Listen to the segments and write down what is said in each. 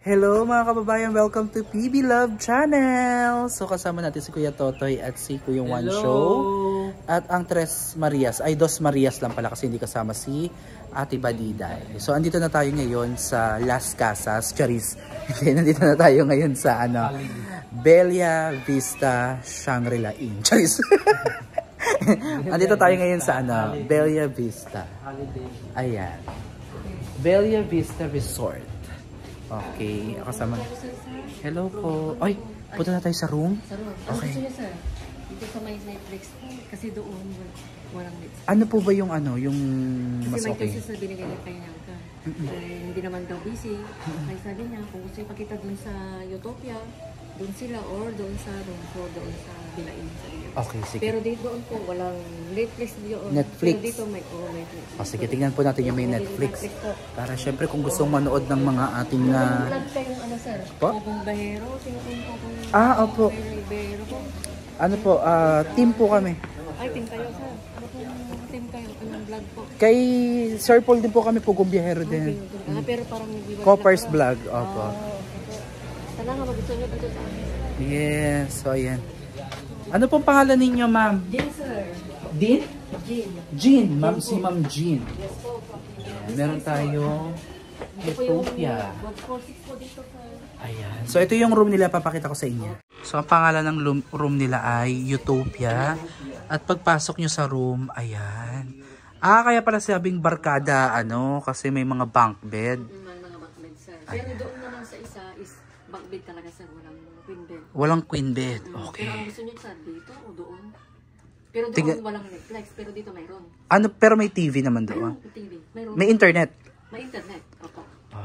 Hello mga kababayan, welcome to PB Love Channel! So kasama natin si Kuya Totoy at si Kuya One Show. At ang Tres Marias, ay Dos Marias lang pala kasi hindi kasama si Ate Badiday. So andito na tayo ngayon sa Las Casas, Charis. Nandito na tayo ngayon sa Bella Vista Shangri-La Inn. Charis! Andito tayo ngayon sa Bella Vista. Ayan. Bella Vista Resort. Okay, kasama. Hello po. Ay, punta na tayo sa room? Sa room. Okay. Gusto niyo, sir? Dito sa may Netflix. Kasi doon, walang Netflix. Ano po ba yung yung mas kasi okay? may cases na binigay niya kay Nangka. Hindi naman daw busy. Kaya sabi niya, kung gusto niya pakita doon sa Utopia, doon sila or doon sa room or doon sa Bilain. Okay, sige. Pero dito doon po, walang Netflix doon. Netflix? Pero dito may Netflix. O sige, tingnan po natin yung may Netflix. Po. Para syempre kung gustong manood ng mga ating Vlog kayong sir? Po? Pogong Bahero. Tingnan po kung opo. Bahero po. Ano po, team po kami. Ay, team kayo, sir. Ano po yung team kayo? Anong vlog po? Kay Sir Paul din po kami, Pugong Biyahero din. Pero parang Coppers Vlog, opo. Sana nga mag-gusto nyo dito sa amin. Yes, so ayan. Ano pong pangalan ninyo, ma'am? Jean, sir. Din? Jean. Jean, ma'am, si Ma'am Jean. Yes po. Meron tayong Utopia. 146 po dito, sir. Ayan. So ito yung room nila, papakita ko sa inyo. So ang pangalan ng room nila ay Utopia. At pagpasok nyo sa room, ayan. Kaya pala sabing barkada, kasi may mga bunk bed. Mga bunk bed, sir. Pero doon naman sa isa is bunk bed talaga, sir. Walang queen bed. Walang queen bed, okay. Pero ang gusto nyo, sir, dito o doon? Pero doon walang Netflix, pero dito mayroon. Pero may TV naman doon. TV. Mayroon. May internet. May internet, opo.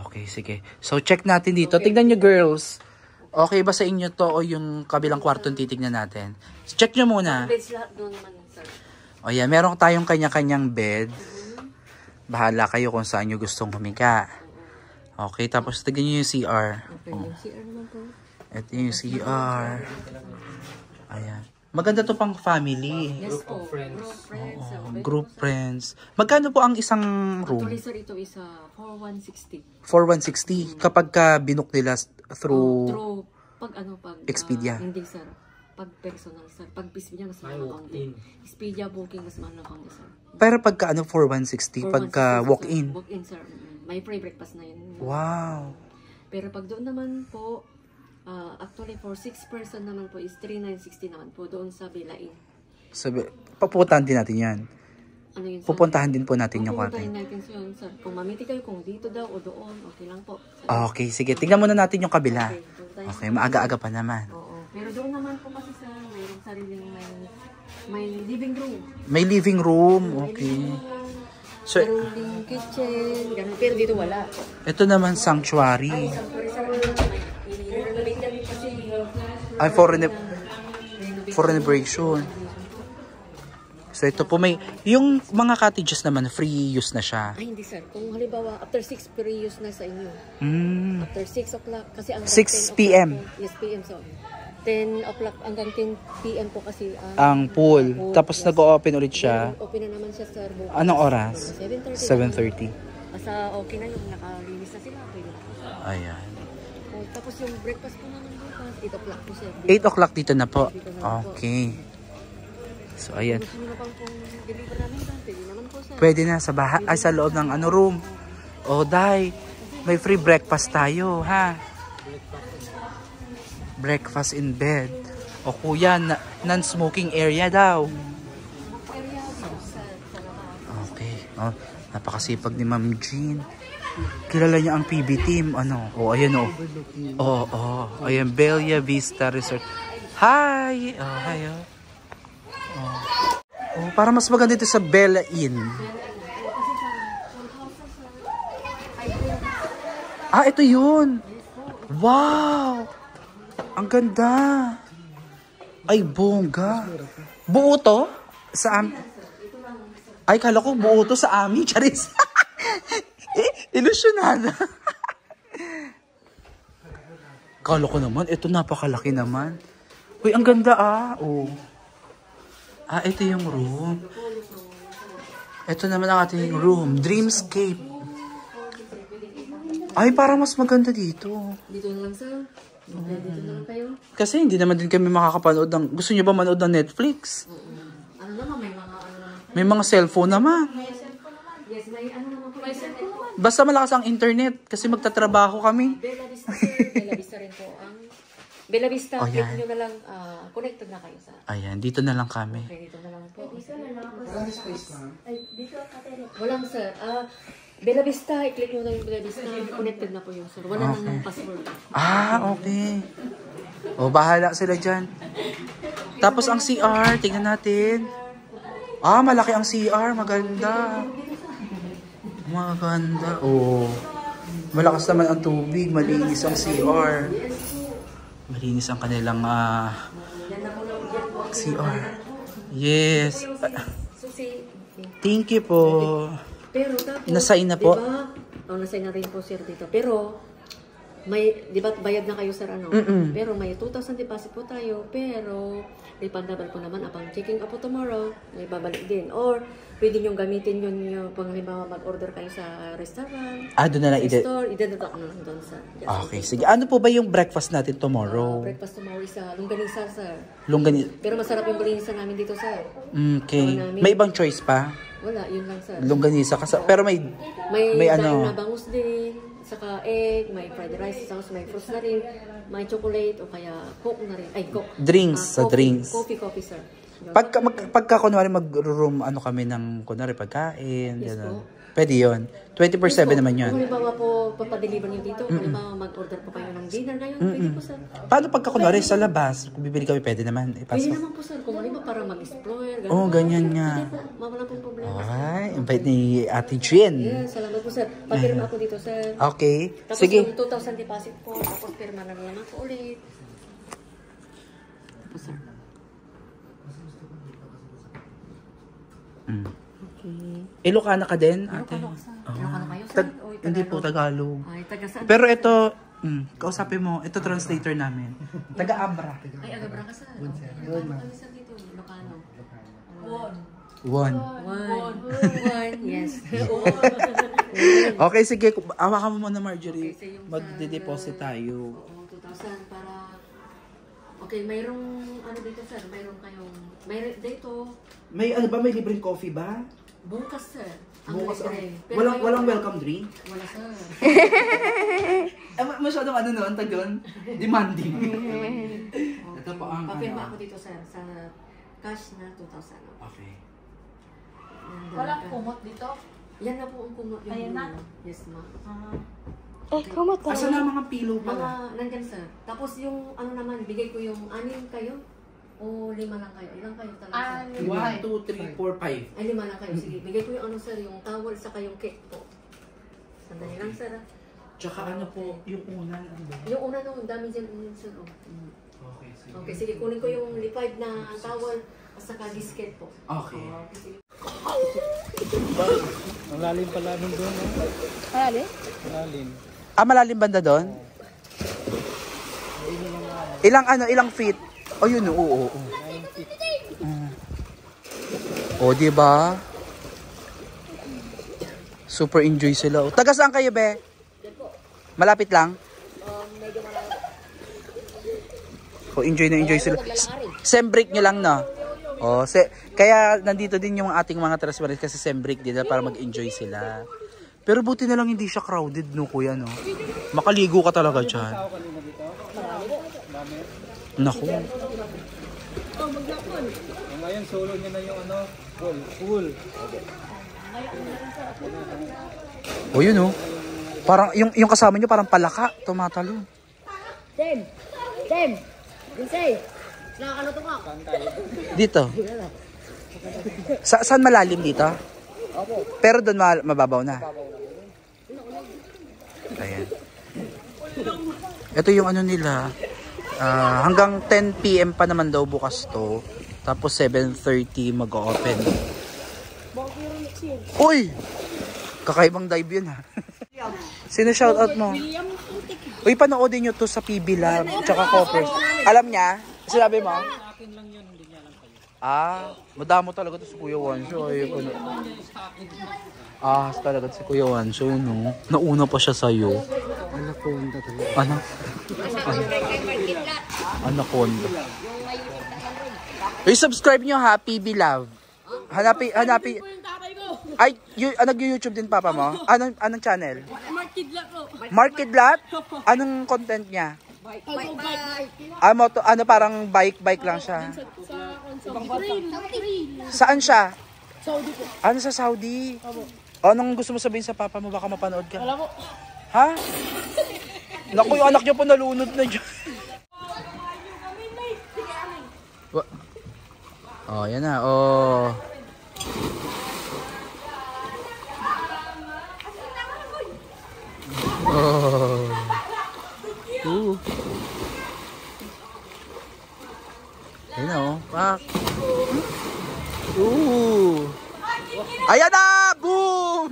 Okay, sige. So check natin dito. Tignan nyo, girls. Okay ba sa inyo to o yung kabilang kwarto titignan natin? Check nyo muna. Beds lahat doon naman, sir. O yan, meron tayong kanya-kanyang bed. Bahala kayo kung saan nyo gustong humiga. Okay, tapos tignan nyo yung CR. Okay, yung CR naman po. Ito yung CR. Ayan. Maganda to pang family. Yes po. Group friends. Magkano po ang isang room? Actually, sir, ito is 4160. 4160 kapag binuk nila through pag Expedia. Hindi, sir. Pag personal, sir. Pag Expedia, mas mahal ang kaunti. Expedia booking, mas mahal ang kaunti, sir. Pero pagka 4160, pagka walk-in. Walk-in, sir. May free breakfast na yun. Wow. Pero pag doon naman po, actually for 6 person naman po is 3960 naman po doon sa Bilain. Sabi, papuntahan din natin yan. Ano yun, sir? Pupuntahan din po natin yung kwarto. Pupuntahan natin yun, sir. Kung mamiti kayo kung dito daw o doon, okay lang po. Sir. Okay, sige. Tingnan muna natin yung kabila. Okay, maaga-aga pa naman. Oo. Pero doon naman po kasi sa mayroong sariling may living room. May living room, okay. So, Meron ding kitchen, ganun. Pero dito wala. ito naman sanctuary. Sorry, sir. Renovate kami kasi. Ay, for renovation. So, ito po may, yung mga cottages naman, free use na siya. Ay, hindi, sir. Kung halimbawa, after 6 period na sa inyo. After 6 o'clock, kasi ang 6 p.m. Yes, p.m. So, 10 o'clock hanggang 10 p.m. po kasi ang pool. Tapos nag-o-open ulit siya. Open na naman siya, sir. Anong oras? 7:30. 7:30. Basta okay na yung nakalinis na sila. Pwede na po, sir. Ayan. Tapos yung breakfast po naman bukas, 8 o'clock po, sir. 8 o'clock dito na po. Dito na po. Okay. So, ayan. Gusto nyo na pang deliver namin doon? Pwede naman po, sir. Pwede na sa bahay, ay sa loob ng room. O, Day, may free breakfast tayo, ha? Breakfast in bed. O, kuya, non-smoking area daw. Okay. Oh, napakasipag ni Ma'am Jean. Kilala niya ang PB team. O, ayan o. Ayan, Bella Vista Resort. Hi! Hi, para mas maganda dito sa Bella Inn. Ito yun. Wow! Ang ganda. Ay, bongga. Buo to? Ay, kala ko buo to sa amin. Charis. Ilusyonada. Kala ko naman, ito napakalaki naman. Uy, ang ganda ito yung room. Ito naman ang ating room. Dreamscape. Ay, parang mas maganda dito. Dito na lang sir. Okay, dito na lang kayo. Kasi hindi naman din kami makakapanood ng... Gusto niyo ba manood ng Netflix? Ano naman, may mga ano naman. May mga cellphone naman. Yes, may ano naman po. May cellphone naman. Basta malakas ang internet kasi magtatrabaho kami. Bella Vista sir. Bella Vista rin po ang... Bella Vista, Oh, click yan. nyo na lang. Connected na kayo sa... Ayan, dito na lang kami. Okay, dito na lang po. Walang space lang. Walang sir. Bella Vista, i-click nyo na yung Bella Vista. Connected na po yung sir. Wala nang password. Ah, okay. O, bahala sila dyan. Tapos ang CR, tingnan natin. Ah, malaki ang CR. Maganda. Maganda. Oh. Malakas naman ang tubig. Malinis ang CR. Malinis ang kanilang CR. Yes. Susi. Thank you po. Pero tapos, Nasign na po? Diba, nasign na rin po sir dito. Pero, may, di ba bayad na kayo sir ano? Pero may 2,000 deposit po tayo. Pero, refundable po naman upon checking up po tomorrow. May babalik din. Or, pwede nyo gamitin yun yung pang halimbawa mag-order kayo sa restaurant. Doon na lang sa store. Idededuct na lang doon sir. Yes, Okay, sige. Ano po ba yung breakfast natin tomorrow? Breakfast tomorrow is longganisa sir. Longganisa. Pero masarap yung longganisa namin dito sir. Okay. May ibang choice pa? Wala, yun lang sir. Longganisa. Pero may May ano? na bangus din, saka egg, may fried rice, sauce, may fruits na rin, may chocolate o kaya coke na rin. Ay, coke. Drinks, sa coffee, drinks. Coffee, sir. Pagka kunwari mag-room ano kami ng kunwari pagkain, Yes gano'n. po. Pwede yun. 24/7 naman yun. Kung halimbawa po, papadeliver niyo dito, kung halimbawa mag-order po kayo ng dinner ngayon, pwede po sir. Paano pagka kunwari sa labas, kung bibili kami, pwede naman. Pwede Ipasok. naman po sir, kung halimbawa para mag-explore, gano'n. Oo, ganyan nga. Hindi po, wala pong problema. Ay, ang bait ni Ate Jen. Yes, salamat po sir. Papirma ako dito sir. Okay. Tapos Sige. yung 2,000 deposit po, tapos pirma na naman po ulit. Tapos sir. Okay. Ilocana ka din, ate? Ilocano ka, sir. Ilocano kayo, sir? O Tagalog? Hindi po, Tagalog. Ay, taga saan? Pero ito, kausapin mo, ito translator namin. Taga-Abra. Ay, agabra ka sir. Ilocano kami sir dito. Ilocano. One. One. Yes. Okay, sige. Awakan mo muna, Marjorie. Okay, so yung Magde-deposit tayo. Oo, 2,000 para... Okay, mayroong ano dito sir? Mayroong kayong... Mayroon dito. May ano ba? May libreng coffee ba? Bukas sir. Bukas libre. Pero walang ngayon- walang welcome drink? Wala sir. Masyadong ano no, antag doon? Demanding. Ito po ang Papirma ano. ako dito sir sa cash na 2,000. Okay. Walang kumot dito? Yan na po ang kumot. Yung Ayan na? Yes ma'am. Asa na mga pillow Mga pala? nandyan sir. Tapos yung ano naman, bigay ko yung 6 kayo o 5 lang kayo. Ilang kayo talaga sir? 1, 2, 3, 4, 5. Ay 5 lang kayo. Sige, bigay ko yung ano sir, yung towel sa kayong cake po. Sandali lang sir. Tsaka ano po, yung unan. Ano ba? Yung una no, ang dami dyan sir. Oh. Okay, sige. Okay, sige, kunin ko yung liquid na towel at saka disket po. Okay. Okay, sige. Ang lalim pala nun doon. Alali? Lalim. Malalim banda doon? Ilang feet? Oh, yun, oo. Oh, di ba? Super enjoy sila. Oh. Taga saan kayo, be? Malapit lang? Medyo malaki. Oh, enjoy na enjoy sila. Sem break nyo lang, no? Oh, kaya nandito din yung ating mga transparent kasi sem break din para mag-enjoy sila. Pero buti na lang hindi siya crowded, no, kuya, no? Makaligo ka talaga dyan. Naku. Ngayon, solo niya na yung ano, pool. O yun, oh. Parang, yung kasama nyo parang palaka, tumatalo. Tem! Vincey! Nakakano to ka? Dito. Saan malalim dito? Pero doon mababaw na. Ayan. Ito yung ano nila. Hanggang 10 PM pa naman daw bukas to. Tapos 7:30 mag-open. Uy! Kakaibang dive yun ha. Sino shoutout mo? Uy, panoodin nyo to sa PB Lab tsaka Copper. Alam niya? Sinabi mo? Madamo talaga to si Kuya Wansho. Talaga si Kuya Wansho, no? Nauna pa siya sa'yo. Anaconda talaga. Anaconda. Subscribe nyo ha, PB Love. Hanapin. Ay, nag-YouTube din papa mo? Anong channel? Mark Kidlat? Anong content niya? Parang bike lang siya. Saan siya? Saudi po. Sa Saudi? Anong gusto mo sabihin sa papa mo? Baka mapanood ka. Wala po. Ha? Naku, yung anak niya po nalunod na dyan. Yan na. Ayun na, Pak. Ayan na! Boom!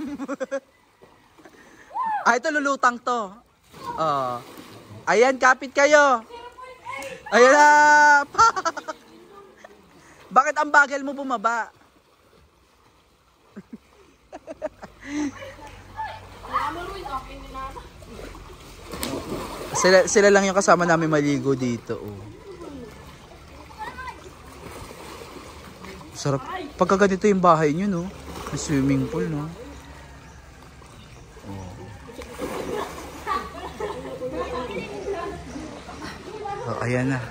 Ito lulutang to. Ayan, kapit kayo. Ayan na! Bakit ang bagal mo bumaba? Sila lang yung kasama namin maligo dito. Sarap. Pagka ganito yung bahay nyo, no? May swimming pool, no? Ayan na.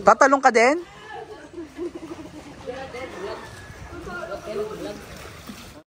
Tatalong ka din?